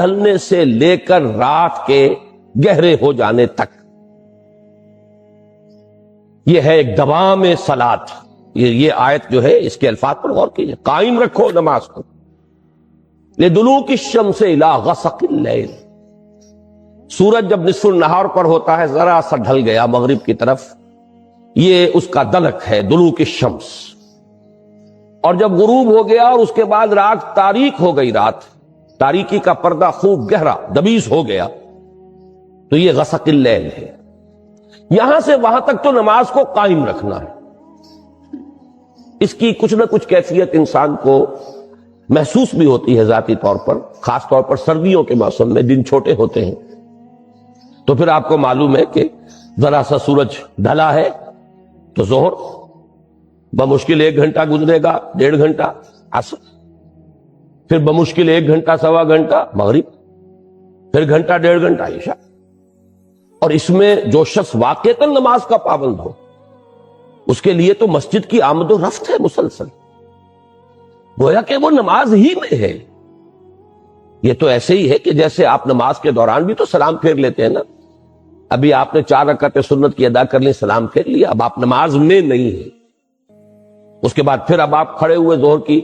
ڈھلنے سے لے کر رات کے گہرے ہو جانے تک، یہ ہے ایک دوام صلاۃ۔ یہ آیت جو ہے اس کے الفاظ پر غور کیجئے، قائم رکھو نماز کو، لِدُلُوكِ الشَّمْسِ إِلَىٰ غَسَقِ اللَّيْلِ۔ سورج جب نصف النہار پر ہوتا ہے، ذرا سا ڈھل گیا مغرب کی طرف، یہ اس کا دلک ہے دلوک الشمس، اور جب غروب ہو گیا اور اس کے بعد رات تاریک ہو گئی، رات تاریکی کا پردہ خوب گہرا دبیز ہو گیا، تو یہ غسق اللیل ہے۔ یہاں سے وہاں تک تو نماز کو قائم رکھنا ہے، اس کی کچھ نہ کچھ کیفیت انسان کو محسوس بھی ہوتی ہے ذاتی طور پر، خاص طور پر سردیوں کے موسم میں دن چھوٹے ہوتے ہیں، تو پھر آپ کو معلوم ہے کہ ذرا سا سورج ڈھلا ہے تو ظہر بمشکل 1 گھنٹہ گزرے گا، 1.5 گھنٹہ عصر، پھر بمشکل 1 گھنٹہ سوا گھنٹہ مغرب، پھر گھنٹہ 1.5 گھنٹہ عشاء۔ اور اس میں جو شخص واقعتاً نماز کا پابند ہو، اس کے لیے تو مسجد کی آمد و رفت ہے مسلسل، گویا کہ وہ نماز ہی میں ہے۔ یہ تو ایسے ہی ہے کہ جیسے آپ نماز کے دوران بھی تو سلام پھیر لیتے ہیں نا، ابھی آپ نے 4 رکعت سنت کی ادا کر لی، سلام پھیر لیا، اب آپ نماز میں نہیں ہیں، اس کے بعد پھر اب آپ کھڑے ہوئے ظہر کی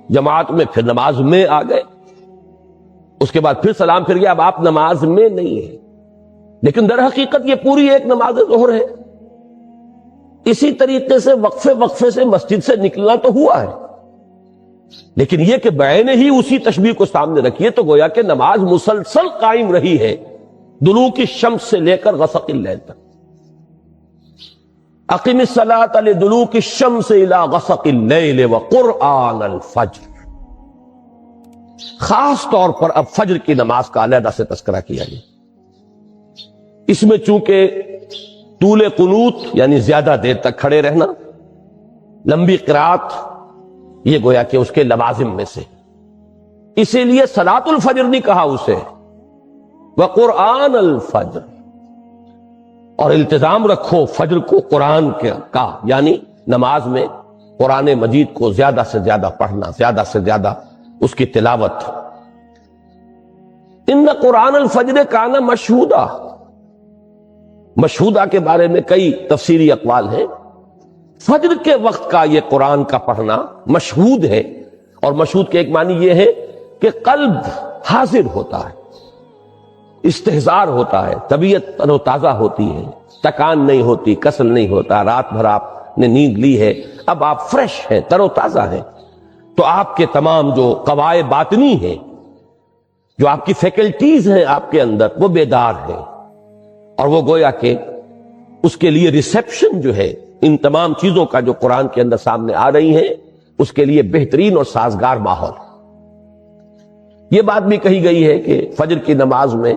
جماعت میں، پھر نماز میں آ گئے، اس کے بعد پھر سلام پھر گیا، اب آپ نماز میں نہیں ہیں، لیکن در حقیقت یہ پوری ایک نماز ظہر ہے۔ اسی طریقے سے وقفے وقفے سے مسجد سے نکلنا تو ہوا ہے، لیکن یہ کہ بعین ہی اسی تشبیہ کو سامنے رکھیے تو گویا کہ نماز مسلسل قائم رہی ہے دلوک الشمس سے لے کر غسق اللیل تک۔ اقم الصلاۃ لدلوک الشمس الی غسق اللیل وقرآن الفجر۔ خاص طور پر اب فجر کی نماز کا علیحدہ سے تذکرہ کیا گیا، اس میں چونکہ طول قنوت یعنی زیادہ دیر تک کھڑے رہنا، لمبی قرات، یہ گویا کہ اس کے لوازم میں سے، اسی لیے صلاۃ الفجر نہیں کہا اسے، وقرآن الفجر، اور التزام رکھو فجر کو قرآن کا، یعنی نماز میں قرآن مجید کو زیادہ سے زیادہ پڑھنا، زیادہ سے زیادہ اس کی تلاوت۔ ان قرآن الفجر کان مشہودا، مشہودہ کے بارے میں کئی تفسیری اقوال ہیں۔ فجر کے وقت کا یہ قرآن کا پڑھنا مشہود ہے، اور مشہود کے ایک معنی یہ ہے کہ قلب حاضر ہوتا ہے، استحضار ہوتا ہے، طبیعت تر و تازہ ہوتی ہے، تکان نہیں ہوتی، کسل نہیں ہوتا، رات بھر آپ نے نیند لی ہے، اب آپ فریش ہیں، تر و تازہ ہیں، تو آپ کے تمام جو قوائے باطنی ہیں، جو آپ کی فیکلٹیز ہیں آپ کے اندر، وہ بیدار ہیں، اور وہ گویا کہ اس کے لیے ریسیپشن جو ہے ان تمام چیزوں کا جو قرآن کے اندر سامنے آ رہی ہیں، اس کے لیے بہترین اور سازگار ماحول۔ یہ بات بھی کہی گئی ہے کہ فجر کی نماز میں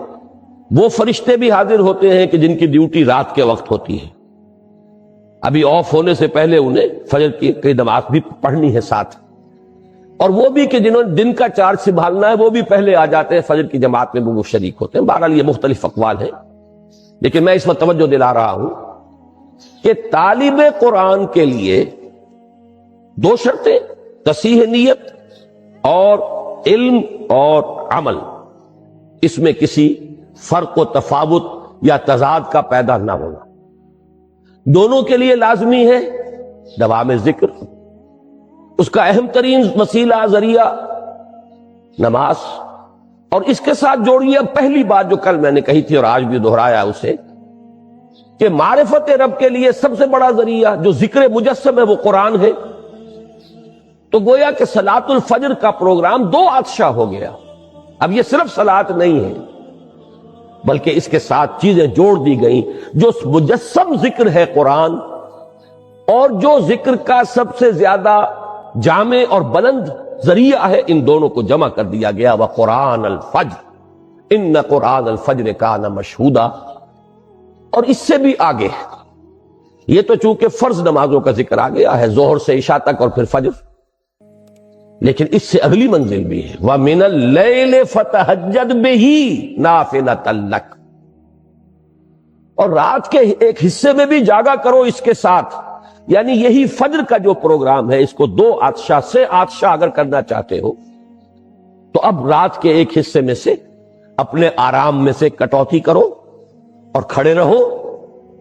وہ فرشتے بھی حاضر ہوتے ہیں کہ جن کی ڈیوٹی رات کے وقت ہوتی ہے، ابھی آف ہونے سے پہلے انہیں فجر کی نماز بھی پڑھنی ہے ساتھ، اور وہ بھی کہ جنہوں نے دن کا چارج سنبھالنا ہے وہ بھی پہلے آ جاتے ہیں، فجر کی جماعت میں وہ شریک ہوتے ہیں۔ بہرحال یہ مختلف اقوال ہیں، لیکن میں اس پر توجہ دلا رہا ہوں کہ طالب قرآن کے لیے 2 شرطیں، تصحیح نیت اور علم اور عمل، اس میں کسی فرق و تفاوت یا تضاد کا پیدا نہ ہونا، دونوں کے لیے لازمی ہے دوام ذکر، اس کا اہم ترین وسیلہ ذریعہ نماز، اور اس کے ساتھ جوڑیے پہلی بات جو کل میں نے کہی تھی اور آج بھی دہرایا اسے، کہ معرفت رب کے لیے سب سے بڑا ذریعہ جو ذکر مجسم ہے وہ قرآن ہے، تو گویا کہ صلاۃ الفجر کا پروگرام 2 عطشہ ہو گیا۔ اب یہ صرف صلاۃ نہیں ہے، بلکہ اس کے ساتھ چیزیں جوڑ دی گئیں، جو مجسم ذکر ہے قرآن، اور جو ذکر کا سب سے زیادہ جامع اور بلند ذریعہ ہے، ان دونوں کو جمع کر دیا گیا، وقرآن الفجر ان قرآن الفجر کان مشہودا۔ اور اس سے بھی آگے، یہ تو چونکہ فرض نمازوں کا ذکر آ گیا ہے، ظہر سے عشاء تک اور پھر فجر، لیکن اس سے اگلی منزل بھی ہے، وَمِنَ اللَّيْلِ فَتَهَجَّدْ بِهِ نَافِلَةً لَكَ، اور رات کے ایک حصے میں بھی جاگا کرو اس کے ساتھ، یعنی یہی فجر کا جو پروگرام ہے، اس کو 2 عطشہ سے عطشہ اگر کرنا چاہتے ہو تو اب رات کے ایک حصے میں سے اپنے آرام میں سے کٹوتی کرو اور کھڑے رہو،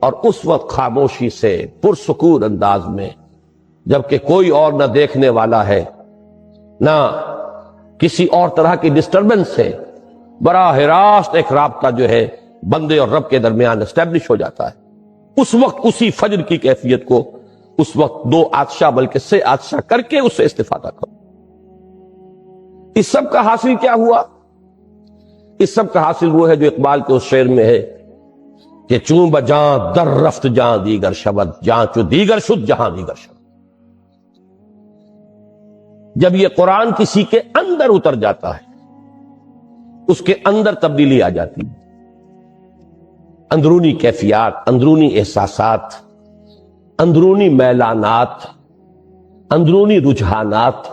اور اس وقت خاموشی سے پرسکون انداز میں، جبکہ کوئی اور نہ دیکھنے والا ہے نہ کسی اور طرح کی ڈسٹربنس ہے، براہ راست ایک رابطہ جو ہے بندے اور رب کے درمیان اسٹیبلش ہو جاتا ہے۔ اس وقت اسی فجر کی کیفیت کو اس وقت 2 آتشہ بلکہ 6 آتشہ کر کے اس سے استفادہ کرو۔ اس سب کا حاصل کیا ہوا؟ اس سب کا حاصل وہ ہے جو اقبال کے اس شعر میں ہے کہ چوں بجاں در رفت جاں دیگر شود، جاں چو دیگر شد جہاں دیگر شود۔ جب یہ قرآن کسی کے اندر اتر جاتا ہے، اس کے اندر تبدیلی آ جاتی ہے، اندرونی کیفیات، اندرونی احساسات، اندرونی میلانات، اندرونی رجحانات،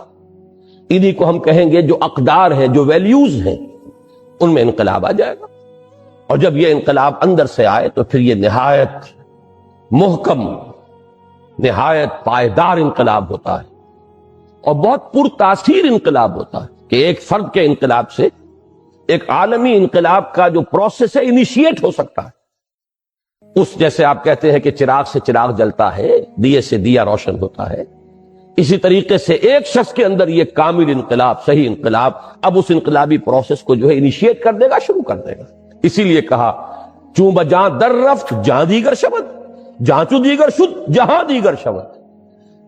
انہی کو ہم کہیں گے جو اقدار ہیں، جو ویلیوز ہیں، ان میں انقلاب آ جائے گا۔ اور جب یہ انقلاب اندر سے آئے تو پھر یہ نہایت محکم، نہایت پائیدار انقلاب ہوتا ہے، اور بہت پرتاثیر انقلاب ہوتا ہے کہ ایک فرد کے انقلاب سے ایک عالمی انقلاب کا جو پروسیس ہے انیشیٹ ہو سکتا ہے۔ اس جیسے آپ کہتے ہیں کہ چراغ سے چراغ جلتا ہے، دیے سے دیا روشن ہوتا ہے، اسی طریقے سے ایک شخص کے اندر یہ کامل انقلاب، صحیح انقلاب، اب اس انقلابی پروسیس کو جو ہے انیشیٹ کر دے گا، شروع کر دے گا۔ اسی لیے کہا چوں بجاں در رفت جہاں دیگر شود، جہاں چو دیگر شد جہاں دیگر شود۔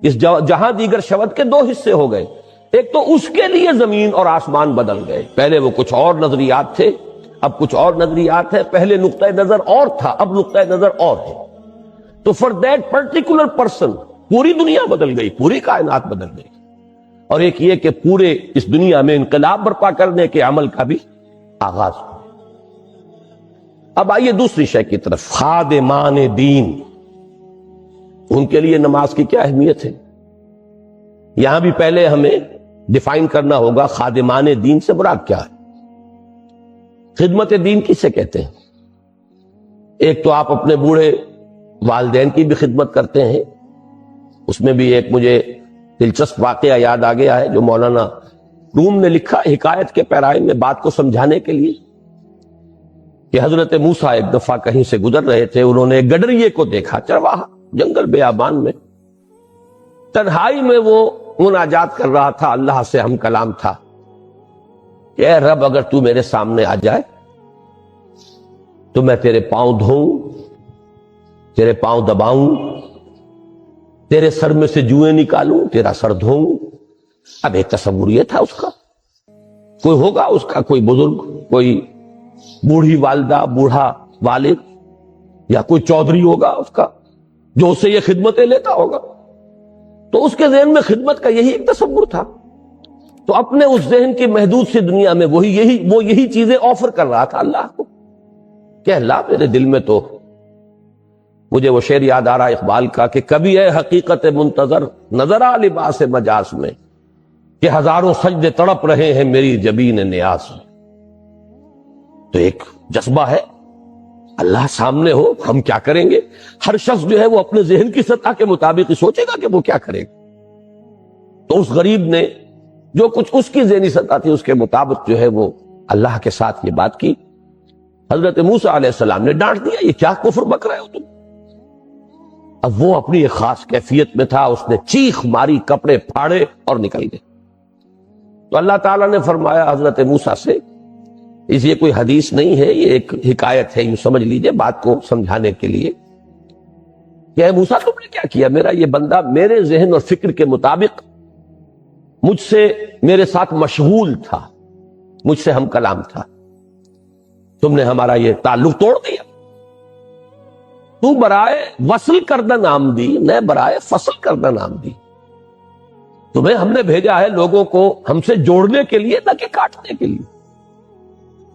اس جہاں دیگر شود کے 2 حصے ہو گئے، ایک تو اس کے لیے زمین اور آسمان بدل گئے، پہلے وہ کچھ اور نظریات تھے، اب کچھ اور نظریات ہے، پہلے نقطہ نظر اور تھا، اب نقطہ نظر اور ہے۔ تو فار دیٹ پرٹیکولر پرسن پوری دنیا بدل گئی، پوری کائنات بدل گئی۔ اور ایک یہ کہ پورے اس دنیا میں انقلاب برپا کرنے کے عمل کا بھی آغاز ہو۔ اب آئیے دوسری شے کی طرف، خادمان دین، ان کے لیے نماز کی کیا اہمیت ہے؟ یہاں بھی پہلے ہمیں ڈیفائن کرنا ہوگا خادمان دین سے مراد کیا ہے۔ خدمت دین کسے کہتے ہیں؟ ایک تو آپ اپنے بوڑھے والدین کی بھی خدمت کرتے ہیں، اس میں بھی ایک مجھے دلچسپ واقعہ یاد آ گیا ہے جو مولانا روم نے لکھا حکایت کے پیرائے میں بات کو سمجھانے کے لیے، کہ حضرت موسیٰ ایک دفعہ کہیں سے گزر رہے تھے، انہوں نے ایک گڈریے کو دیکھا، چرواہا، جنگل بیابان میں، تنہائی میں وہ مناجات کر رہا تھا، اللہ سے ہم کلام تھا کہ اے رب اگر تو میرے سامنے آ جائے تو میں تیرے پاؤں دھوؤں، تیرے پاؤں دباؤں، تیرے سر میں سے جوئیں نکالوں، تیرا سر دھوؤں۔ اب ایک تصور یہ تھا اس کا، کوئی ہوگا اس کا کوئی بزرگ، کوئی بوڑھی والدہ، بوڑھا والد، یا کوئی چودھری ہوگا اس کا جو اسے یہ خدمتیں لیتا ہوگا، تو اس کے ذہن میں خدمت کا یہی ایک تصور تھا۔ تو اپنے اس ذہن کی محدود سی دنیا میں وہ یہی چیزیں آفر کر رہا تھا اللہ کو، کہ اللہ میرے دل میں تو، مجھے وہ شعر یاد آ رہا اقبال کا کہ کبھی اے حقیقت منتظر نظر آ لباس مجاز میں، کہ ہزاروں سجدے تڑپ رہے ہیں میری جبین نیاز میں۔ تو ایک جذبہ ہے، اللہ سامنے ہو، ہم کیا کریں گے؟ ہر شخص جو ہے وہ اپنے ذہن کی سطح کے مطابق ہی سوچے گا کہ وہ کیا کرے گا۔ تو اس غریب نے جو کچھ اس کی ذہنی سطح تھی اس کے مطابق جو ہے وہ اللہ کے ساتھ یہ بات کی۔ حضرت موسیٰ علیہ السلام نے ڈانٹ دیا، یہ کیا کفر بک رہے ہو تم؟ اب وہ اپنی ایک خاص کیفیت میں تھا، اس نے چیخ ماری، کپڑے پھاڑے اور نکل گئے۔ تو اللہ تعالیٰ نے فرمایا حضرت موسیٰ سے، اس یہ کوئی حدیث نہیں ہے، یہ ایک حکایت ہے، یوں سمجھ لیجئے بات کو سمجھانے کے لیے، کہ اے موسیٰ تم نے کیا کیا؟ میرا یہ بندہ میرے ذہن اور فکر کے مطابق مجھ سے، میرے ساتھ مشغول تھا، مجھ سے ہم کلام تھا، تم نے ہمارا یہ تعلق توڑ دیا۔ تو برائے وصل کردن آمدی، نہ برائے فصل کردن آمدی۔ تمہیں ہم نے بھیجا ہے لوگوں کو ہم سے جوڑنے کے لیے، نہ کہ کاٹنے کے لیے۔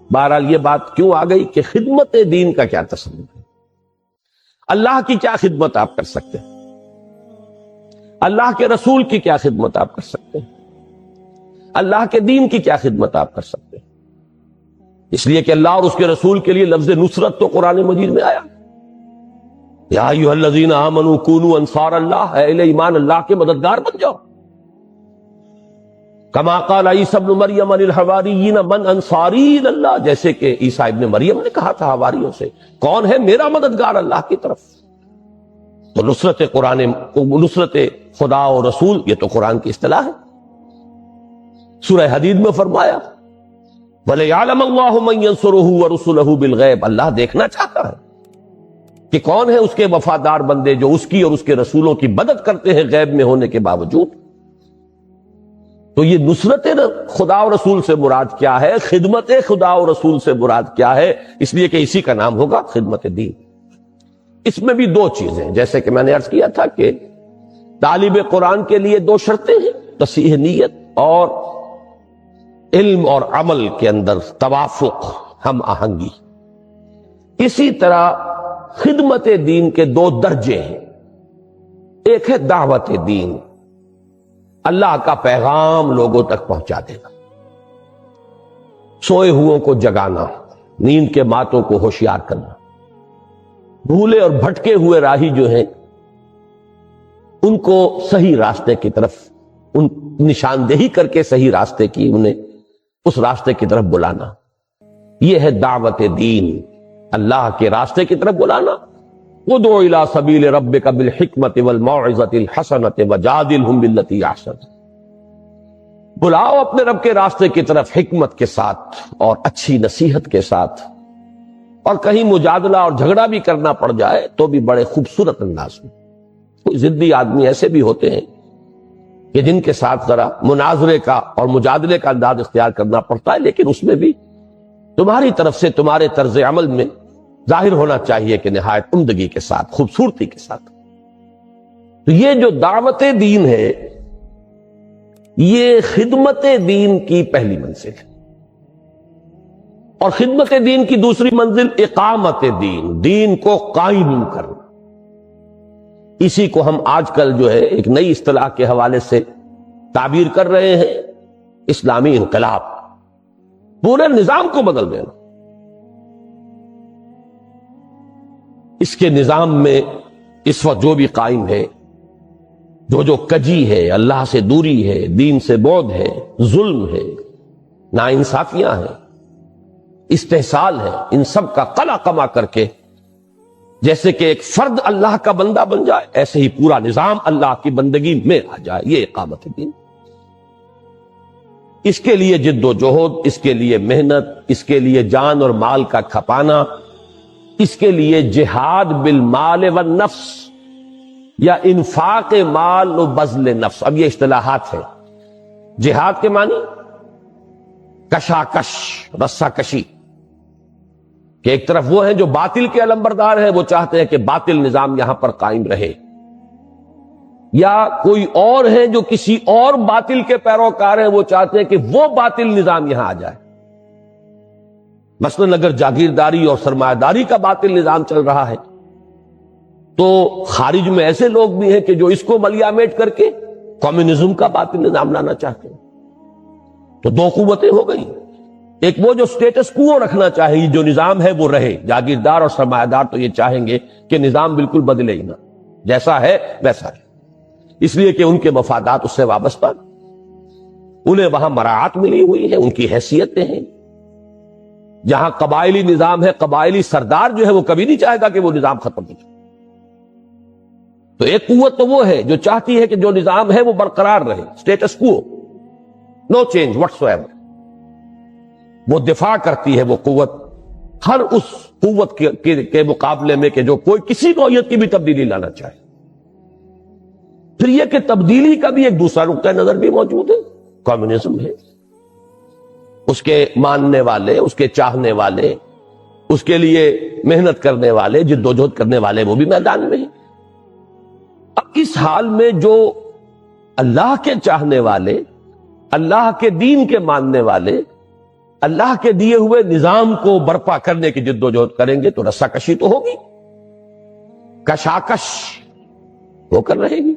بہرحال یہ بات کیوں آ گئی کہ خدمت دین کا کیا تصور ہے؟ اللہ کی کیا خدمت آپ کر سکتے ہیں؟ اللہ کے رسول کی کیا خدمت آپ کر سکتے ہیں؟ اللہ کے دین کی کیا خدمت آپ کر سکتے ہیں؟ اس لیے کہ اللہ اور اس کے رسول کے لیے لفظ نصرت تو قرآن مجید میں آیا، یا ایھا الذین آمنوا کونوا انصار اللہ، اے اہل ایمان اللہ کے مددگار بن جاؤ۔ کما قال عیسی ابن مریم للحواریین من انصاری اللہ، جیسے کہ عیسیٰ ابن مریم نے کہا تھا حواریوں سے کون ہے میرا مددگار اللہ کی طرف۔ تو نصرت قرآن، نصرت خدا و رسول، یہ تو قرآن کی اصطلاح ہے۔ سورہ حدید میں فرمایا وَلِيَعْلَمَ اللَّهُ مَن يَنصُرُهُ وَرُسُلَهُ بِالْغَيْبِ، اللہ دیکھنا چاہتا ہے کہ کون ہے اس کے وفادار بندے جو اس کی اور اس کے رسولوں کی مدد کرتے ہیں غیب میں ہونے کے باوجود۔ تو یہ نصرت خدا و رسول سے مراد کیا ہے، خدمت خدا و رسول سے مراد کیا ہے، اس لیے کہ اسی کا نام ہوگا خدمت دین۔ اس میں بھی دو چیزیں، جیسے کہ میں نے عرض کیا تھا کہ طالب قرآن کے لیے دو شرطیں ہیں، تصحیح نیت اور علم اور عمل کے اندر توافق، ہم آہنگی۔ اسی طرح خدمت دین کے دو درجے ہیں، ایک ہے دعوت دین، اللہ کا پیغام لوگوں تک پہنچا دینا، سوئے ہوئوں کو جگانا، نیند کے ماتوں کو ہوشیار کرنا، بھولے اور بھٹکے ہوئے راہی جو ہیں ان کو صحیح راستے کی طرف، ان نشاندہی کر کے صحیح راستے کی، انہیں اس راستے کی طرف بلانا، یہ ہے دعوت دین، اللہ کے راستے کی طرف بلانا۔ ادع الی سبیل ربک بالحکمت والموعظۃ الحسنۃ وجادلھم باللتی احسن، بلاؤ اپنے رب کے راستے کی طرف حکمت کے ساتھ اور اچھی نصیحت کے ساتھ، اور کہیں مجادلہ اور جھگڑا بھی کرنا پڑ جائے تو بھی بڑے خوبصورت انداز میں۔ کوئی ضدی آدمی ایسے بھی ہوتے ہیں کہ جن کے ساتھ ذرا مناظرے کا اور مجادلے کا انداز اختیار کرنا پڑتا ہے، لیکن اس میں بھی تمہاری طرف سے تمہارے طرز عمل میں ظاہر ہونا چاہیے کہ نہایت عمدگی کے ساتھ، خوبصورتی کے ساتھ۔ تو یہ جو دعوت دین ہے یہ خدمت دین کی پہلی منزل ہے، اور خدمت دین کی دوسری منزل اقامت دین، دین کو قائم کرنا۔ اسی کو ہم آج کل جو ہے ایک نئی اصطلاح کے حوالے سے تعبیر کر رہے ہیں، اسلامی انقلاب، پورے نظام کو بدل دینا۔ اس کے نظام میں اس وقت جو بھی قائم ہے، جو کجی ہے، اللہ سے دوری ہے، دین سے بعد ہے، ظلم ہے، ناانصافیاں ہیں، استحصال ہے، ان سب کا قلع کما کر کے جیسے کہ ایک فرد اللہ کا بندہ بن جائے، ایسے ہی پورا نظام اللہ کی بندگی میں آ جائے، یہ اقامت دین۔ اس کے لیے جد و جہد، اس کے لیے محنت، اس کے لیے جان اور مال کا کھپانا، اس کے لیے جہاد بالمال والنفس یا انفاق مال و بذل نفس۔ اب یہ اصطلاحات ہیں۔ جہاد کے معنی کشاکش، رسہ کشی، کہ ایک طرف وہ ہیں جو باطل کے علمبردار ہیں، وہ چاہتے ہیں کہ باطل نظام یہاں پر قائم رہے، یا کوئی اور ہیں جو کسی اور باطل کے پیروکار ہیں، وہ چاہتے ہیں کہ وہ باطل نظام یہاں آ جائے۔ مثلاً اگر جاگیرداری اور سرمایہ داری کا باطل نظام چل رہا ہے تو خارج میں ایسے لوگ بھی ہیں کہ جو اس کو ملیامیٹ کر کے کمیونزم کا باطل نظام لانا چاہتے ہیں۔ تو دو قوتیں ہو گئی، ایک وہ جو سٹیٹس کو رکھنا چاہے، جو نظام ہے وہ رہے، جاگیردار اور سرمایہ دار تو یہ چاہیں گے کہ نظام بالکل بدلے ہی نہ، جیسا ہے ویسا ہے، اس لیے کہ ان کے مفادات اس سے وابستہ، انہیں وہاں مراعات ملی ہوئی ہے، ان کی حیثیتیں ہیں۔ جہاں قبائلی نظام ہے، قبائلی سردار جو ہے وہ کبھی نہیں چاہے گا کہ وہ نظام ختم ہو جائے۔ تو ایک قوت تو وہ ہے جو چاہتی ہے کہ جو نظام ہے وہ برقرار رہے، سٹیٹس کو، نو چینج واٹس ایور۔ وہ دفاع کرتی ہے وہ قوت ہر اس قوت کے مقابلے میں کہ جو کوئی کسی نوعیت کی بھی تبدیلی لانا چاہے۔ پھر یہ کہ تبدیلی کا بھی ایک دوسرا نقطہ نظر بھی موجود ہے، کمیونزم ہے، اس کے ماننے والے، اس کے چاہنے والے، اس کے لیے محنت کرنے والے، جد و جہد کرنے والے وہ بھی میدان میں ہیں۔ اب اس حال میں جو اللہ کے چاہنے والے، اللہ کے دین کے ماننے والے، اللہ کے دیے ہوئے نظام کو برپا کرنے کی جد و جہد کریں گے تو رسہ کشی تو ہوگی، کشاکش ہو کر رہے گی۔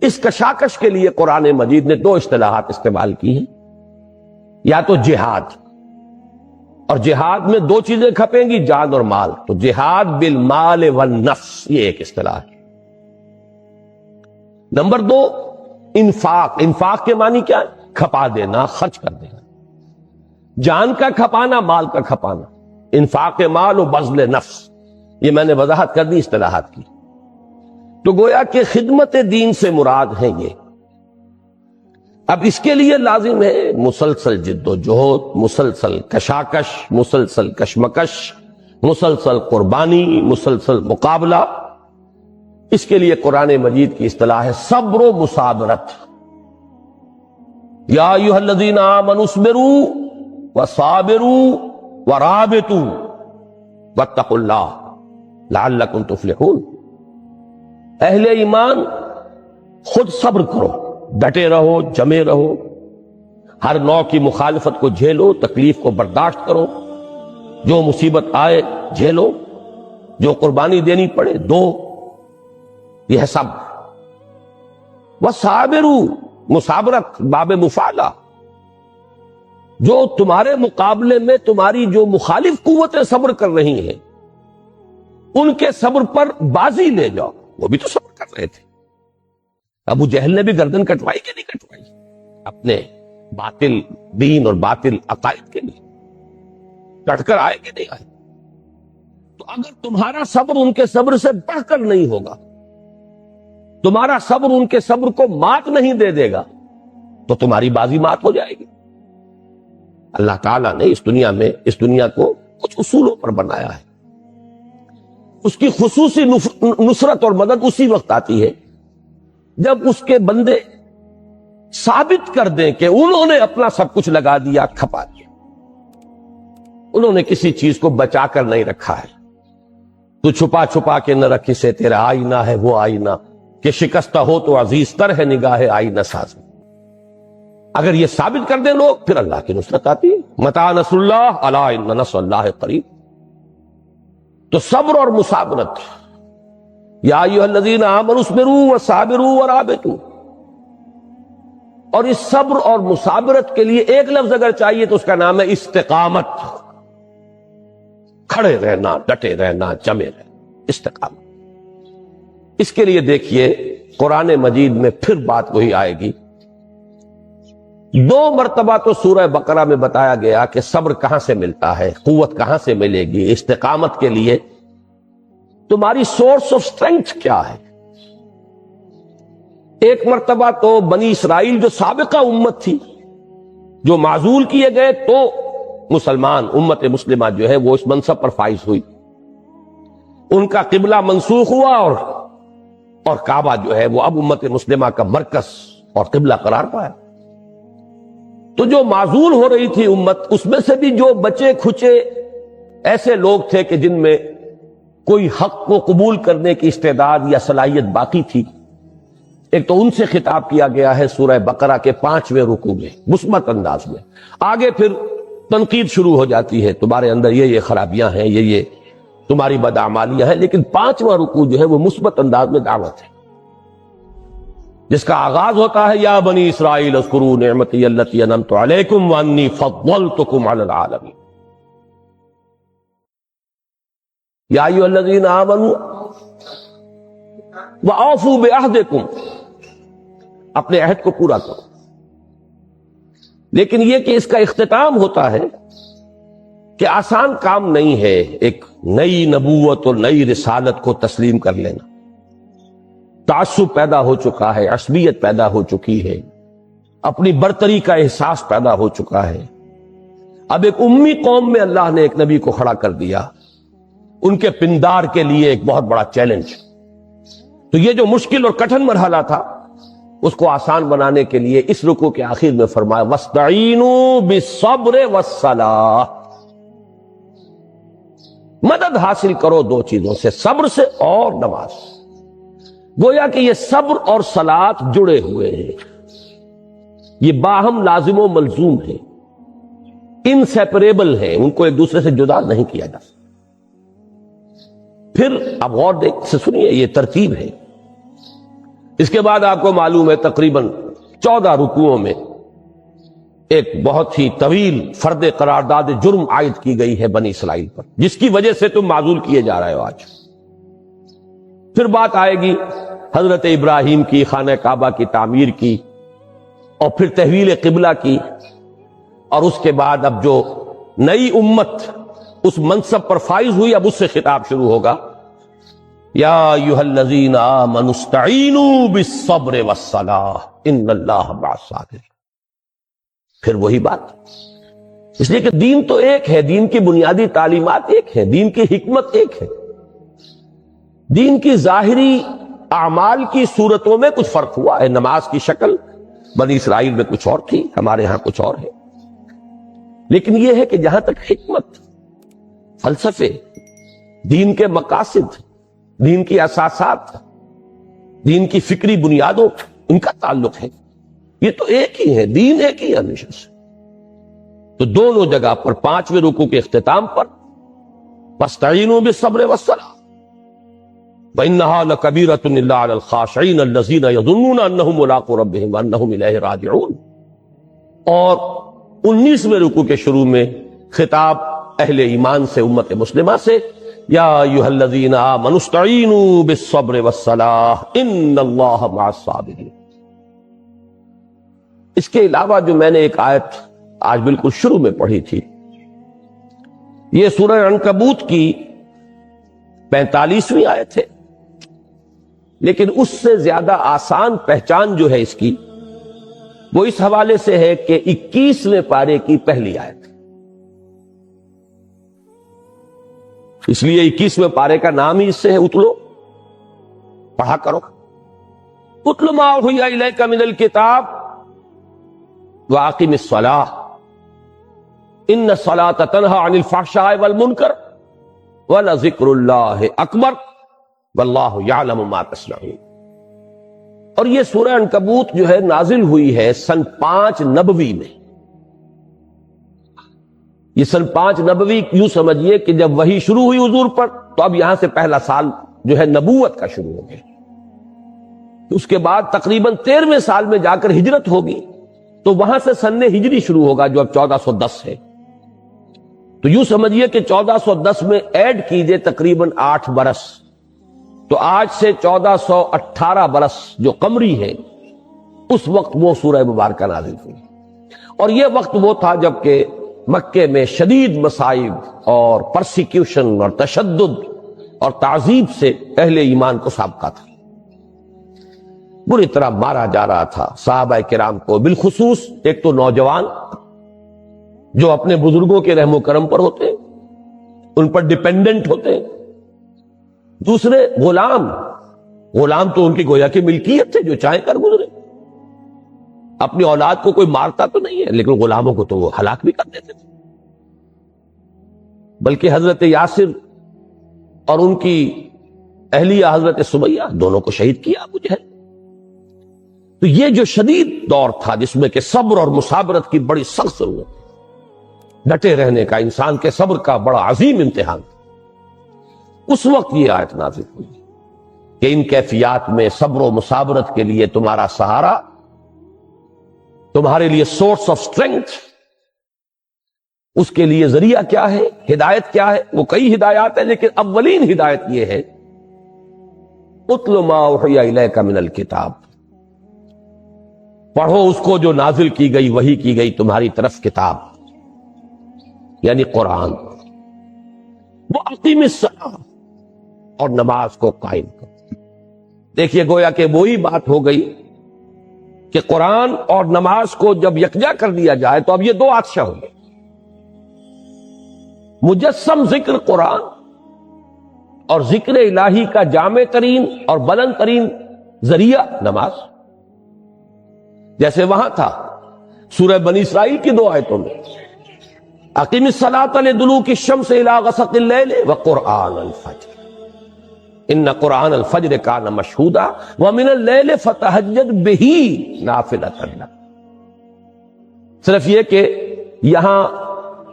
اس کشاکش کے لیے قرآن مجید نے دو اصطلاحات استعمال کی ہیں، یا تو جہاد، اور جہاد میں دو چیزیں کھپیں گی، جان اور مال، تو جہاد بالمال والنفس، یہ ایک اصطلاح ہے۔ نمبر دو، انفاق کے معنی کیا ہے؟ کھپا دینا، خرچ کر دینا، جان کا کھپانا، مال کا کھپانا، انفاق مال و بذل نفس، یہ میں نے وضاحت کر دی اصطلاحات کی۔ تو گویا کہ خدمت دین سے مراد ہے یہ۔ اب اس کے لیے لازم ہے مسلسل جد و جہد، مسلسل کشاکش، مسلسل کشمکش، مسلسل قربانی، مسلسل مقابلہ۔ اس کے لیے قرآن مجید کی اصطلاح ہے صبر و مصابرت۔ یا ایھا الذین آمنوا اصبروا وصابروا ورابطوا واتقوا اللہ لعلکم تفلحون۔ اہل ایمان خود صبر کرو، ڈٹے رہو، جمے رہو، ہر نوع کی مخالفت کو جھیلو، تکلیف کو برداشت کرو، جو مصیبت آئے جھیلو، جو قربانی دینی پڑے دو، یہ ہے صبر۔ وصابروا، مصابرت باب مفعلہ، جو تمہارے مقابلے میں تمہاری جو مخالف قوتیں صبر کر رہی ہیں ان کے صبر پر بازی لے جاؤ۔ وہ بھی تو صبر کر رہے تھے۔ ابو جہل نے بھی گردن کٹوائی کہ نہیں کٹوائی اپنے باطل دین اور باطل عقائد کے لیے؟ ڈٹ کر آئے کہ نہیں آئے؟ تو اگر تمہارا صبر ان کے صبر سے بڑھ کر نہیں ہوگا، تمہارا صبر ان کے صبر کو مات نہیں دے دے گا، تو تمہاری بازی مات ہو جائے گی۔ اللہ تعالیٰ نے اس دنیا کو کچھ اصولوں پر بنایا ہے۔ اس کی خصوصی نصرت اور مدد اسی وقت آتی ہے جب اس کے بندے ثابت کر دیں کہ انہوں نے اپنا سب کچھ لگا دیا، کھپا دیا، انہوں نے کسی چیز کو بچا کر نہیں رکھا ہے۔ تو چھپا چھپا کے نہ رکھ سے تیرا آئینہ ہے وہ آئینہ کہ شکستہ ہو تو عزیز تر ہے نگاہ آئینہ ساز۔ اگر یہ ثابت کر دیں لوگ، پھر اللہ کی نصرت آتی ہے۔ متى نصر اللہ الا ان نصر اللہ قریب۔ تو صبر اور مصابرت، یا ایھا الذین آمنوا اصبروا وصابروا ورابطوا، اور اس صبر اور مصابرت کے لیے ایک لفظ اگر چاہیے تو اس کا نام ہے استقامت۔ کھڑے رہنا، ڈٹے رہنا، جمے رہنا، استقامت۔ اس کے لیے دیکھیے قرآن مجید میں پھر بات وہی آئے گی۔ 2 مرتبہ تو سورہ بقرہ میں بتایا گیا کہ صبر کہاں سے ملتا ہے، قوت کہاں سے ملے گی۔ استقامت کے لیے تمہاری سورس آف سٹرینگتھ کیا ہے؟ ایک مرتبہ تو بنی اسرائیل جو سابقہ امت تھی، جو معزول کیے گئے، تو مسلمان امت مسلمہ جو ہے وہ اس منصب پر فائز ہوئی، ان کا قبلہ منسوخ ہوا، اور کعبہ جو ہے وہ اب امت مسلمہ کا مرکز اور قبلہ قرار پایا۔ تو جو معزول ہو رہی تھی امت، اس میں سے بھی جو بچے کھچے ایسے لوگ تھے کہ جن میں کوئی حق کو قبول کرنے کی استعداد یا صلاحیت باقی تھی، ایک تو ان سے خطاب کیا گیا ہے سورہ بقرہ کے 5ویں رکوع میں مثبت انداز میں۔ آگے پھر تنقید شروع ہو جاتی ہے، تمہارے اندر یہ خرابیاں ہیں، یہ تمہاری بدعمالیاں ہیں، لیکن 5واں رکوع جو ہے وہ مثبت انداز میں دعوت ہے، جس کا آغاز ہوتا ہے یا بنی اسرائیل اذکروا نعمتی التی انعمت علیکم وانی فضلتکم علی العالمین۔ یا ایھا الذین آمنوا واوفوا بعہدکم، اپنے عہد کو پورا کرو۔ لیکن یہ کہ اس کا اختتام ہوتا ہے کہ آسان کام نہیں ہے ایک نئی نبوت اور نئی رسالت کو تسلیم کر لینا۔ تعصب پیدا ہو چکا ہے، عصبیت پیدا ہو چکی ہے، اپنی برتری کا احساس پیدا ہو چکا ہے۔ اب ایک امی قوم میں اللہ نے ایک نبی کو کھڑا کر دیا، ان کے پندار کے لیے ایک بہت بڑا چیلنج۔ تو یہ جو مشکل اور کٹھن مرحلہ تھا، اس کو آسان بنانے کے لیے اس رکوع کے آخر میں فرمایا وَاسْتَعِینُوا بِالصَّبْرِ وَالصَّلَاةِ، مدد حاصل کرو 2 چیزوں سے، صبر سے اور نماز۔ گویا کہ یہ صبر اور صلاۃ جڑے ہوئے ہیں، یہ باہم لازم و ملزوم ہیں، انسیپریبل ہیں، ان کو ایک دوسرے سے جدا نہیں کیا جا سکتا۔ پھر اب غور سے سنیے، یہ ترتیب ہے۔ اس کے بعد آپ کو معلوم ہے تقریباً 14 رکوعوں میں ایک بہت ہی طویل فرد قرارداد جرم عائد کی گئی ہے بنی اسرائیل پر، جس کی وجہ سے تم معزول کیے جا رہے ہو آج۔ پھر بات آئے گی حضرت ابراہیم کی خانہ کعبہ کی تعمیر کی، اور پھر تحویل قبلہ کی، اور اس کے بعد اب جو نئی امت اس منصب پر فائز ہوئی، اب اس سے خطاب شروع ہوگا، یا ایھا الذین آمنوا استعینوا بالصبر والصلاۃ ان اللہ مع الصابرین۔ پھر وہی بات، اس لیے کہ دین تو ایک ہے، دین کی بنیادی تعلیمات ایک ہے، دین کی حکمت ایک ہے، دین کی ظاہری اعمال کی صورتوں میں کچھ فرق ہوا ہے۔ نماز کی شکل بنی اسرائیل میں کچھ اور تھی، ہمارے ہاں کچھ اور ہے، لیکن یہ ہے کہ جہاں تک حکمت، فلسفے، دین کے مقاصد، دین کی اساسات، دین کی فکری بنیادوں، ان کا تعلق ہے، یہ تو ایک ہی ہے، دین ایک ہی ہے ہمیشہ سے۔ تو دونوں جگہ پر، پانچویں رکوع کے اختتام پر فاستعینوا بالصبر والصلاۃ وَإِنَّهَا لَكَبِيرَةٌ إِلَّا عَلَى الْخَاشِعِينَ الَّذِينَ يَظُنُّونَ أَنَّهُم مُّلَاقُو رَبِّهِمْ وَأَنَّهُمْ إِلَيْهِ رَاجِعُونَ۔ اور 19ویں رکوع کے شروع میں خطاب اہل ایمان سے، امت مسلمہ سے، یا ایھا الذین آمنوا استعینوا بالصبر والصلاۃ ان اللہ مع الصابرین۔ اس کے علاوہ جو میں نے ایک آیت آج بالکل شروع میں پڑھی تھی، یہ سورہ عنکبوت کی 45ویں آیت ہے، لیکن اس سے زیادہ آسان پہچان جو ہے اس کی، وہ اس حوالے سے ہے کہ 21ویں پارے کی پہلی آیت۔ اس لیے 21ویں پارے کا نام ہی اس سے ہے، اتلو، پڑھا کرو، اتل ما اوحی الیک من الکتاب واقم الصلاۃ ان الصلاۃ تنہی عن الفحشاء والمنکر ولذکر اللہ اکبر واللہ یعلم ما تصنعون۔ اور یہ سورہ عنکبوت جو ہے نازل ہوئی ہے سن 5 نبوی میں۔ یہ سن 5 نبوی یوں سمجھیے کہ جب وحی شروع ہوئی حضور پر، تو اب یہاں سے پہلا سال جو ہے نبوت کا شروع ہو گیا۔ اس کے بعد تقریباً 13ویں سال میں جا کر ہجرت ہوگی، تو وہاں سے سن ہجری شروع ہوگا جو اب 1410 ہے۔ تو یوں سمجھیے کہ 1410 میں ایڈ کیجئے تقریباً 8 برس، تو آج سے 1418 برس جو قمری ہے، اس وقت وہ سورہ مبارکہ نازل ہوئی۔ اور یہ وقت وہ تھا جب کہ مکے میں شدید مصائب اور پرسیکیوشن اور تشدد اور تعذیب سے اہل ایمان کو سابقہ تھا، بری طرح مارا جا رہا تھا صحابہ کرام کو، بالخصوص ایک تو نوجوان جو اپنے بزرگوں کے رحم و کرم پر ہوتے ہیں، ان پر ڈیپینڈنٹ ہوتے ہیں، دوسرے غلام تو ان کی گویا کی ملکیت تھے، جو چاہیں کر گزرے، اپنی اولاد کو کوئی مارتا تو نہیں ہے، لیکن غلاموں کو تو وہ ہلاک بھی کر دیتے تھے۔ بلکہ حضرت یاسر اور ان کی اہلیہ حضرت سمیہ دونوں کو شہید کیا ابو جہل۔ تو یہ جو شدید دور تھا جس میں کہ صبر اور مصابرت کی بڑی سخت ضرورت ہے، ڈٹے رہنے کا، انسان کے صبر کا بڑا عظیم امتحان تھا، اس وقت یہ آیت نازل ہوئی کہ ان کیفیات میں صبر و مصابرت کے لیے تمہارا سہارا، تمہارے لیے سورس آف اسٹرینتھ، اس کے لیے ذریعہ کیا ہے، ہدایت کیا ہے؟ وہ کئی ہدایات ہیں، لیکن اولین ہدایت یہ ہے اتل ما اوحی الیک من الکتاب، پڑھو اس کو جو نازل کی گئی، وحی کی گئی تمہاری طرف کتاب، یعنی قرآن۔ وہ اقیم الصلاۃ، اور نماز کو قائم کرو۔ دیکھیے گویا کہ وہی بات ہو گئی کہ قرآن اور نماز کو جب یکجا کر دیا جائے تو اب یہ دو حادثہ ہوں گے، مجسم ذکر قرآن اور ذکر الہی کا جامع ترین اور بلند ترین ذریعہ نماز۔ جیسے وہاں تھا سورہ بنی اسرائیل کی 2 آیتوں میں، اقیم الصلاۃ لدلوک الشمس الی غسق اللیل وقرآن الفجر ان قرآن الفجر کان مشہودا ومن اللیل فتہجد بہ نافلۃ لک۔ صرف یہ کہ یہاں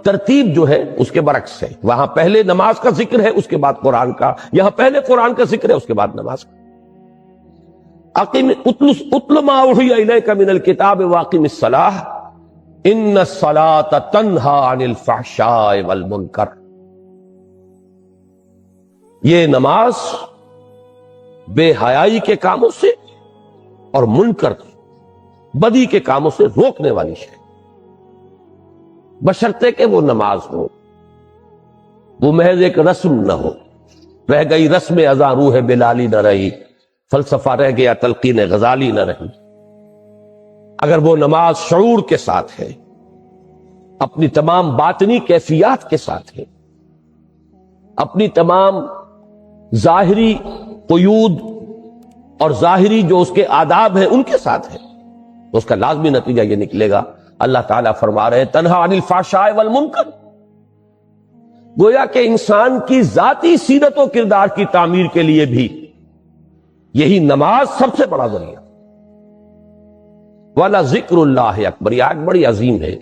ترتیب جو ہے اس کے برعکس ہے، وہاں پہلے نماز کا ذکر ہے، اس کے بعد قرآن کا، یہاں پہلے قرآن کا ذکر ہے، اس کے بعد نماز کا۔ اتل ما اوحی الیک من الکتاب واقم الصلاۃ ان الصلاۃ تنہی عن الفحشاء والمنکر۔ یہ نماز بے حیائی کے کاموں سے اور منکر بدی کے کاموں سے روکنے والی شے، بشرطے کہ وہ نماز ہو، وہ محض ایک رسم نہ ہو۔ رہ گئی رسم ازاں روح بلالی نہ رہی، فلسفہ رہ گیا تلقین غزالی نہ رہی۔ اگر وہ نماز شعور کے ساتھ ہے، اپنی تمام باطنی کیفیات کے ساتھ ہے، اپنی تمام ظاہری قیود اور ظاہری جو اس کے آداب ہیں ان کے ساتھ ہے، تو اس کا لازمی نتیجہ یہ نکلے گا۔ اللہ تعالیٰ فرما رہے ہیں تنہا عن الفحشاء والمنکر، گویا کہ انسان کی ذاتی سیرت و کردار کی تعمیر کے لیے بھی یہی نماز سب سے بڑا ذریعہ۔ والا ذکر اللہ اکبر، یہ آیت بڑی عظیم ہے۔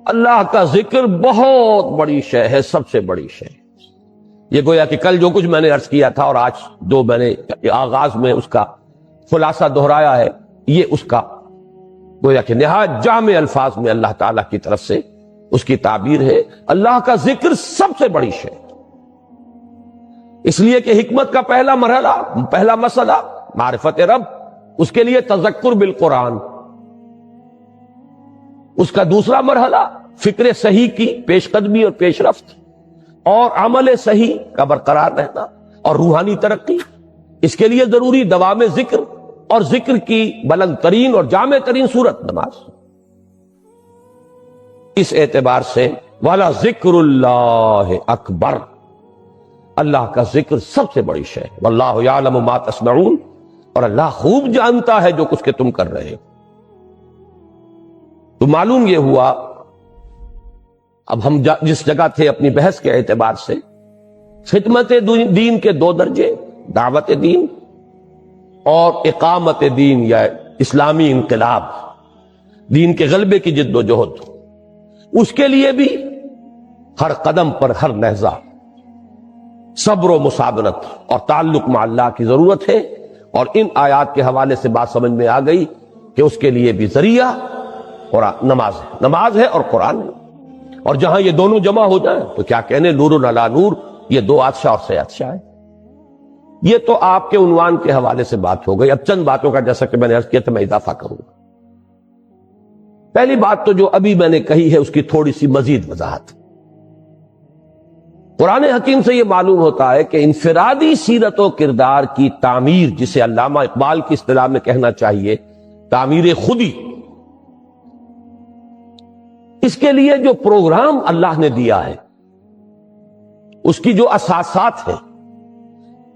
اللہ کا ذکر بہت بڑی شے ہے، سب سے بڑی شے۔ یہ گویا کہ کل جو کچھ میں نے عرض کیا تھا اور آج جو میں نے آغاز میں اس کا خلاصہ دہرایا ہے، یہ اس کا گویا کہ نہایت جامع الفاظ میں اللہ تعالیٰ کی طرف سے اس کی تعبیر ہے۔ اللہ کا ذکر سب سے بڑی شے، اس لیے کہ حکمت کا پہلا مرحلہ، پہلا مسئلہ معرفت رب، اس کے لیے تذکر بالقرآن، اس کا دوسرا مرحلہ فکر صحیح کی پیش قدمی اور پیش رفت، اور عمل صحیح کا برقرار رہنا اور روحانی ترقی۔ اس کے لیے ضروری دوام ذکر، اور ذکر کی بلند ترین اور جامع ترین صورت نماز۔ اس اعتبار سے والا ذکر اللہ اکبر، اللہ کا ذکر سب سے بڑی شے ہے۔ واللہ یعلم ما تصنعون، اور اللہ خوب جانتا ہے جو کچھ کہ تم کر رہے ہو۔ تو معلوم یہ ہوا، اب ہم جس جگہ تھے اپنی بحث کے اعتبار سے، خدمت دین کے دو درجے، دعوت دین اور اقامت دین یا اسلامی انقلاب، دین کے غلبے کی جد و جہد، اس کے لیے بھی ہر قدم پر، ہر لحظہ صبر و مسابرت اور تعلق مع اللہ کی ضرورت ہے۔ اور ان آیات کے حوالے سے بات سمجھ میں آ گئی کہ اس کے لیے بھی ذریعہ قرآن نماز ہے، نماز ہے اور قرآن ہے، اور جہاں یہ دونوں جمع ہو جائیں تو کیا کہنے، نور علی نور، یہ دو عطشہ اور سیادشہ ہے۔ یہ تو آپ کے عنوان کے حوالے سے بات ہو گئی۔ اب چند باتوں کا جیسا کہ میں نے عرض کیا تھا میں اضافہ کروں گا۔ پہلی بات تو جو ابھی میں نے کہی ہے اس کی تھوڑی سی مزید وضاحت۔ قرآن حکیم سے یہ معلوم ہوتا ہے کہ انفرادی سیرت و کردار کی تعمیر، جسے علامہ اقبال کی اصطلاح میں کہنا چاہیے تعمیر خودی، اس کے لیے جو پروگرام اللہ نے دیا ہے، اس کی جو اساسات ہیں،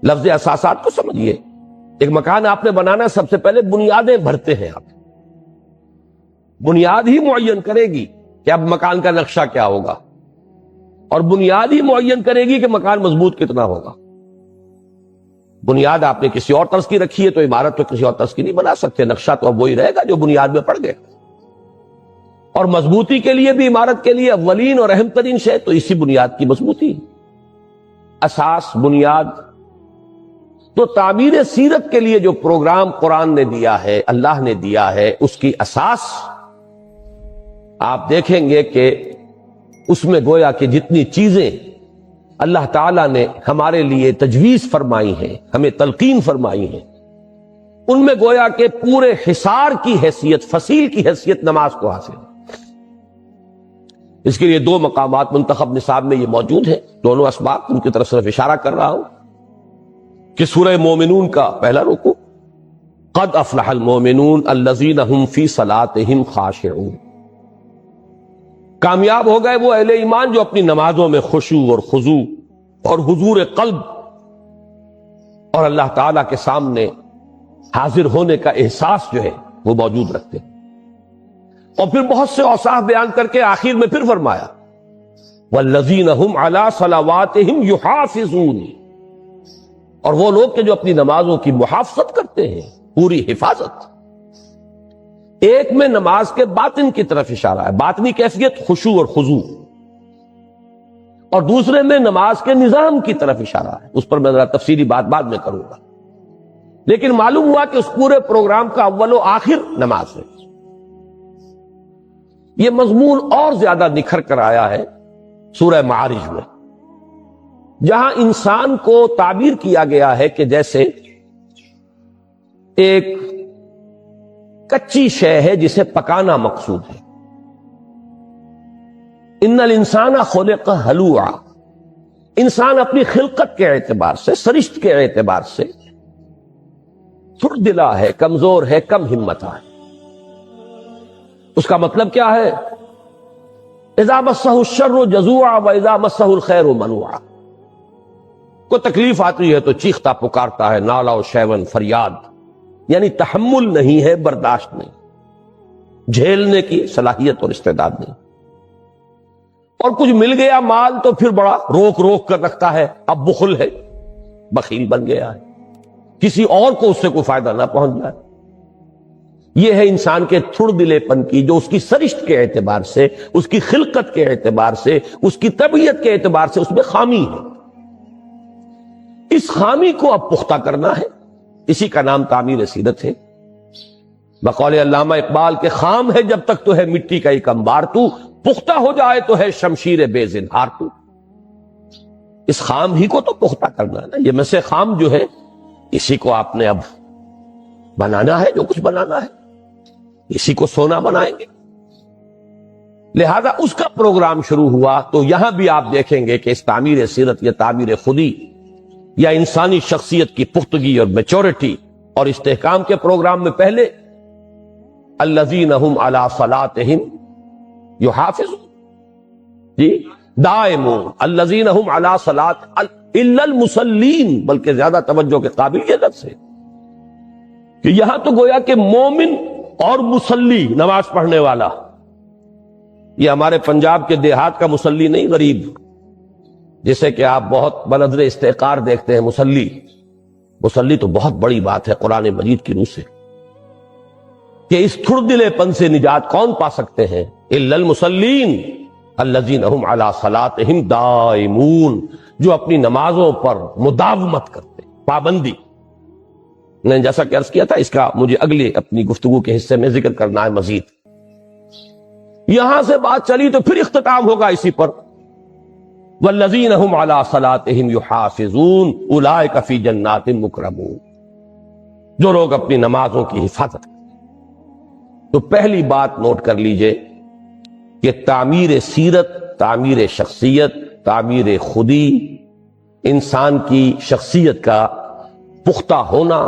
لفظ اساسات کو سمجھیے۔ ایک مکان آپ نے بنانا ہے، سب سے پہلے بنیادیں بھرتے ہیں آپ، بنیاد ہی معین کرے گی کہ اب مکان کا نقشہ کیا ہوگا، اور بنیاد ہی معین کرے گی کہ مکان مضبوط کتنا ہوگا۔ بنیاد آپ نے کسی اور طرز کی رکھی ہے تو عمارت تو کسی اور طرز کی نہیں بنا سکتے، نقشہ تو اب وہی رہے گا جو بنیاد میں پڑ گیا۔ اور مضبوطی کے لیے بھی عمارت کے لیے اولین اور اہم ترین شے تو اسی بنیاد کی مضبوطی، اساس، بنیاد۔ تو تعمیر سیرت کے لیے جو پروگرام قرآن نے دیا ہے، اللہ نے دیا ہے، اس کی اساس آپ دیکھیں گے کہ اس میں گویا کہ جتنی چیزیں اللہ تعالیٰ نے ہمارے لیے تجویز فرمائی ہیں، ہمیں تلقین فرمائی ہیں، ان میں گویا کہ پورے حصار کی حیثیت، فصیل کی حیثیت نماز کو حاصل ہے۔ اس کے لیے دو مقامات منتخب نصاب میں یہ موجود ہیں، دونوں اسباق، ان کی طرف صرف اشارہ کر رہا ہوں کہ سورہ مومنون کا پہلا رکوع، قد افلح المومنون الذین هم فی صلاتهم خاشعون، کامیاب ہو گئے وہ اہل ایمان جو اپنی نمازوں میں خشوع اور خضوع اور حضور قلب اور اللہ تعالیٰ کے سامنے حاضر ہونے کا احساس جو ہے وہ موجود رکھتے ہیں۔ اور پھر بہت سے اوصاف بیان کر کے آخر میں پھر فرمایا والذین هم علی صلواتهم یحافظون، اور وہ لوگ کہ جو اپنی نمازوں کی محافظت کرتے ہیں، پوری حفاظت۔ ایک میں نماز کے باطن کی طرف اشارہ ہے، باطنی کیفیت خشوع اور خضوع، اور دوسرے میں نماز کے نظام کی طرف اشارہ ہے، اس پر میں ذرا تفصیلی بات بعد میں کروں گا۔ لیکن معلوم ہوا کہ اس پورے پروگرام کا اول و آخر نماز ہے۔ یہ مضمون اور زیادہ نکھر کر آیا ہے سورہ معارج میں، جہاں انسان کو تعبیر کیا گیا ہے کہ جیسے ایک کچی شے ہے جسے پکانا مقصود ہے. ان الانسان خلق ہلوعا، انسان اپنی خلقت کے اعتبار سے، سرشت کے اعتبار سے تھوڑ دلا ہے، کمزور ہے، کم ہمت ہے. اس کا مطلب کیا ہے؟ اذا مسہ الشر جزوعا واذا مسہ الخیر منوعا. کو تکلیف آتی ہے تو چیختا پکارتا ہے، نالا و شیون، فریاد، یعنی تحمل نہیں ہے، برداشت نہیں، جھیلنے کی صلاحیت اور استعداد نہیں. اور کچھ مل گیا مال تو پھر بڑا روک روک کر رکھتا ہے، اب بخل ہے، بخیل بن گیا ہے، کسی اور کو اس سے کوئی فائدہ نہ پہنچ جائے. یہ ہے انسان کے تھڑ دلے پن کی، جو اس کی سرشت کے اعتبار سے، اس کی خلقت کے اعتبار سے، اس کی طبیعت کے اعتبار سے اس میں خامی ہے. اس خامی کو اب پختہ کرنا ہے، اسی کا نام تعمیر سیرت ہے. بقول علامہ اقبال کے خام ہے جب تک تو ہے مٹی کا ایک انبار، تو پختہ ہو جائے تو ہے شمشیر بے زنہار تو. اس خام ہی کو تو پختہ کرنا ہے نا. یہ میں سے خام جو ہے اسی کو آپ نے اب بنانا ہے، جو کچھ بنانا ہے اسی کو سونا بنائیں گے. لہذا اس کا پروگرام شروع ہوا تو یہاں بھی آپ دیکھیں گے کہ اس تعمیر سیرت یا تعمیر خودی یا انسانی شخصیت کی پختگی اور میچورٹی اور استحکام کے پروگرام میں پہلے الذین هم علی صلاتہم یحافظون، جی دائمون، الذین هم علی صلات الا المصلین، بلکہ زیادہ توجہ کے قابل یہ لفظ ہے کہ یہاں تو گویا کہ مومن اور مصلی، نماز پڑھنے والا. یہ ہمارے پنجاب کے دیہات کا مصلی نہیں، غریب جسے کہ آپ بہت بنظر استحقار دیکھتے ہیں. مصلی تو بہت بڑی بات ہے قرآن مجید کی روح سے، کہ اس تھڑ دلے پن سے نجات کون پا سکتے ہیں؟ الا المصلین الذین هم علی صلاتہم دائمون، جو اپنی نمازوں پر مداومت کرتے، پابندی. میں نے جیسا کہ عرض کیا تھا، اس کا مجھے اگلے اپنی گفتگو کے حصے میں ذکر کرنا ہے مزید. یہاں سے بات چلی تو پھر اختتام ہوگا اسی پر، والذین هم علی صلاتہم یحافظون اولئک فی جنات مکرمون، جو لوگ اپنی نمازوں کی حفاظت کرتے. تو پہلی بات نوٹ کر لیجئے کہ تعمیر سیرت، تعمیر شخصیت، تعمیر خودی، انسان کی شخصیت کا پختہ ہونا،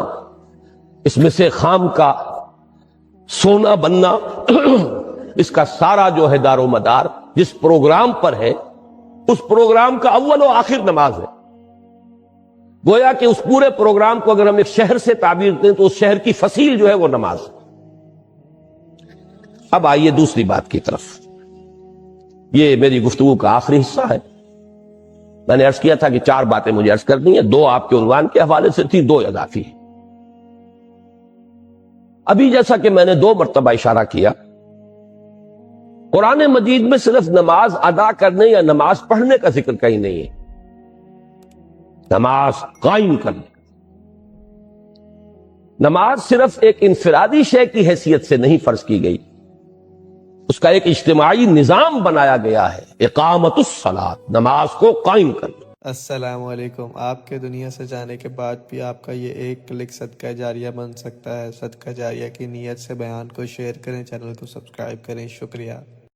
اس میں سے خام کا سونا بننا، اس کا سارا جو ہے دار و مدار جس پروگرام پر ہے، اس پروگرام کا اول و آخر نماز ہے. گویا کہ اس پورے پروگرام کو اگر ہم ایک شہر سے تعبیر دیں تو اس شہر کی فصیل جو ہے وہ نماز ہے. اب آئیے دوسری بات کی طرف. یہ میری گفتگو کا آخری حصہ ہے. میں نے عرض کیا تھا کہ 4 باتیں مجھے عرض کرنی ہیں، 2 آپ کے عنوان کے حوالے سے تھی، 2 اضافی. ابھی جیسا کہ میں نے 2 مرتبہ اشارہ کیا، قرآن مجید میں صرف نماز ادا کرنے یا نماز پڑھنے کا ذکر کہیں نہیں ہے، نماز قائم کرنے. نماز صرف ایک انفرادی شے کی حیثیت سے نہیں فرض کی گئی، اس کا ایک اجتماعی نظام بنایا گیا ہے، اقامت الصلاۃ، نماز کو قائم کرنا. السلام علیکم. آپ کے دنیا سے جانے کے بعد بھی آپ کا یہ ایک کلک صدقہ جاریہ بن سکتا ہے. صدقہ جاریہ کی نیت سے بیان کو شیئر کریں، چینل کو سبسکرائب کریں. شکریہ.